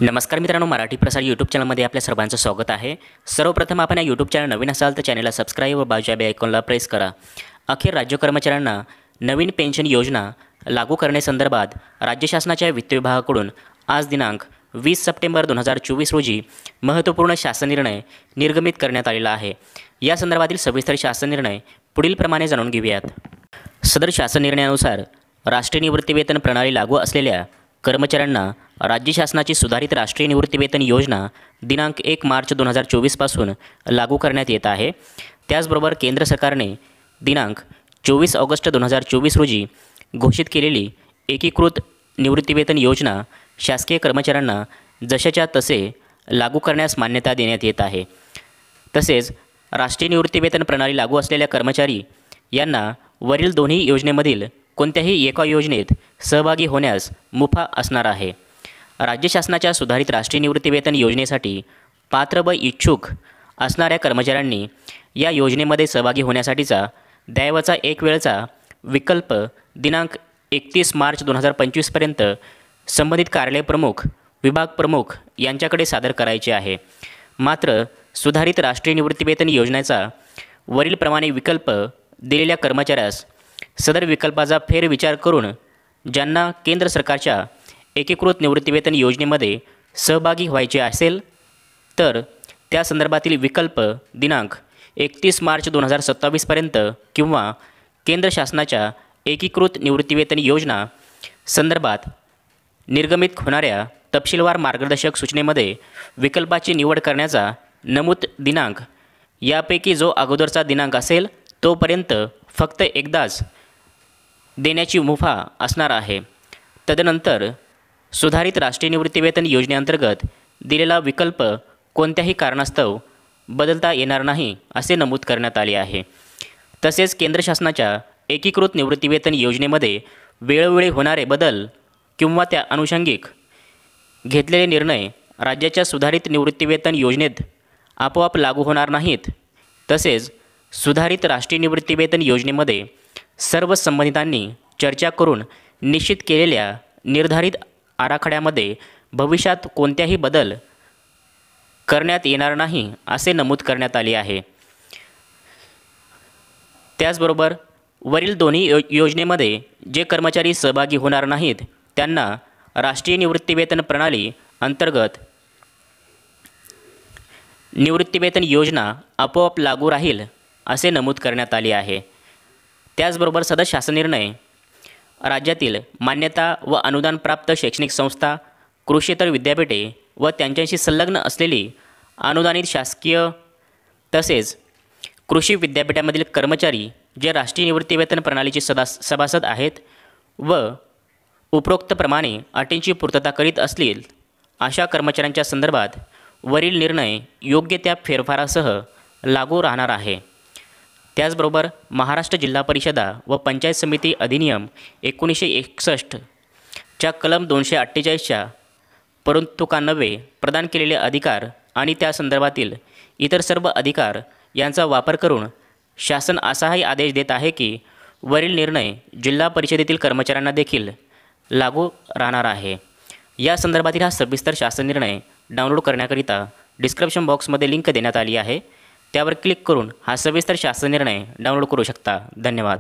नमस्कार मित्रांनो, मराठी प्रसार यूट्यूब चॅनलमध्ये आपल्या सर्वांचं स्वागत आहे। सर्वप्रथम आपण या यूट्यूब चॅनल नवीन असाल तर चॅनलला सबस्क्राईब व बाजूच्या बेल आयकॉनला प्रेस करा। अखेर राज्य कर्मचाऱ्यांना नवीन पेन्शन योजना लागू करण्यासंदर्भात राज्य शासनाच्या वित्त विभागाकडून आज दिनांक 20 सप्टेंबर 2024 रोजी महत्त्वपूर्ण शासन निर्णय निर्गमित करण्यात आलेला आहे। या संदर्भातील सविस्तर शासन निर्णय पुढील प्रमाणे जाणून घेऊयात। सदर शासन निर्णयानुसार राष्ट्रीय निवृत्ती वेतन प्रणाली लागू असलेल्या कर्मचाऱ्यांना राज्य शासनाची सुधारित राष्ट्रीय निवृत्ती वेतन योजना दिनांक 1 मार्च 2024 पासून लागू करण्यात येत आहे। त्याचबरोबर केंद्र सरकारने दिनांक 24 ऑगस्ट 2024 रोजी घोषित केलेली एकीकृत निवृत्ती वेतन योजना शासकीय कर्मचाऱ्यांना जशाच्या तसे लागू करण्यास मान्यता देण्यात येत आहे। तसेच राष्ट्रीय निवृत्ती वेतन प्रणाली लागू असलेल्या कर्मचारी यांना वरील दोन्ही योजनेमधील कोणत्याही एका योजनेत सहभागी होण्यास मुभा असणार आहे। राज्य शासनाच्या सुधारित राष्ट्रीय निवृत्ती वेतन योजनेसाठी पात्र व इच्छुक असणाऱ्या कर्मचाऱ्यांनी या योजनेमध्ये सहभागी होण्यासाठीचा द्यावयाचा एक वेळचा विकल्प दिनांक 31 मार्च 2025 पर्यंत संबंधित कार्यालय प्रमुख, विभाग प्रमुख यांच्याकडे सादर करायचे आहे। मात्र सुधारित राष्ट्रीय निवृत्ती वेतन योजनेचा वरील प्रमाणे विकल्प दिलेल्या कर्मचाऱ्यास सदर विकल्पाचा फेरविचार करून ज्यांना केंद्र सरकारच्या एकीकृत निवृत्ती वेतन योजनेमध्ये सहभागी व्हायचे असेल तर त्या संदर्भातील विकल्प दिनांक 31 मार्च 2027 पर्यंत किंवा केंद्र शासनाच्या एकीकृत निवृत्ती वेतन योजना संदर्भात निर्गमित होणाऱ्या तपशीलवार मार्गदर्शक सूचनेमध्ये विकल्पाची निवड करण्याचा नमूद दिनांक यापैकी जो अगोदरचा दिनांक असेल तोपर्यंत फक्त एकदाच देण्याची मुभा असणार आहे। तदनंतर सुधारित राष्ट्रीय निवृत्ती वेतन योजनेअंतर्गत दिलेला विकल्प कोणत्याही कारणास्तव बदलता येणार नाही असे नमूद करण्यात आले आहे। तसेच केंद्र शासनाच्या एकीकृत निवृत्ती वेतन योजनेमध्ये वेळोवेळी होणारे बदल किंवा त्या अनुषंगिक घेतलेले निर्णय राज्याच्या सुधारित निवृत्ती वेतन योजनेत आपोआप लागू होणार नाहीत। तसेच सुधारित राष्ट्रीय निवृत्ती वेतन योजनेमध्ये सर्व संबंधितांनी चर्चा करून निश्चित केलेल्या निर्धारित आराखड्यामध्ये भविष्यात कोणत्याही बदल करण्यात येणार नाही असे नमूद करण्यात आले आहे। त्याचबरोबर वरील दोन्ही योजनेमध्ये जे कर्मचारी सहभागी होणार नाहीत त्यांना राष्ट्रीय निवृत्ती वेतन प्रणाली अंतर्गत निवृत्ती वेतन योजना आपोआप लागू राहील असे नमूद करण्यात आले आहे। त्याचबरोबर सदर शासन निर्णय राज्यातील मान्यता व अनुदान प्राप्त शैक्षणिक संस्था, कृषीतर विद्यापीठे व त्यांच्याशी संलग्न असलेली अनुदानित शासकीय तसेच कृषी विद्यापीठामधील कर्मचारी जे राष्ट्रीय निवृत्ती वेतन प्रणालीचे सभासद आहेत व उपरोक्तप्रमाणे अटींची पूर्तता करीत असतील अशा कर्मचाऱ्यांच्या संदर्भात वरील निर्णय योग्य त्या फेरफारासह लागू राहणार आहे। त्याचबरोबर महाराष्ट्र जिल्हा परिषदा व पंचायत समिती अधिनियम 1961 च्या कलम 248च्या परंतुकान्वये प्रदान केलेले अधिकार आणि त्या संदर्भातील इतर सर्व अधिकार यांचा वापर करून शासन असाही आदेश देत आहे की वरील निर्णय जिल्हा परिषदेतील कर्मचाऱ्यांना देखील लागू राहणार आहे। या संदर्भातील हा सविस्तर शासन निर्णय डाउनलोड करण्याकरिता डिस्क्रिप्शन बॉक्समध्ये लिंक देण्यात आली आहे, त्यावर क्लिक करून हा सविस्तर शासन निर्णय डाउनलोड करू शकता। धन्यवाद।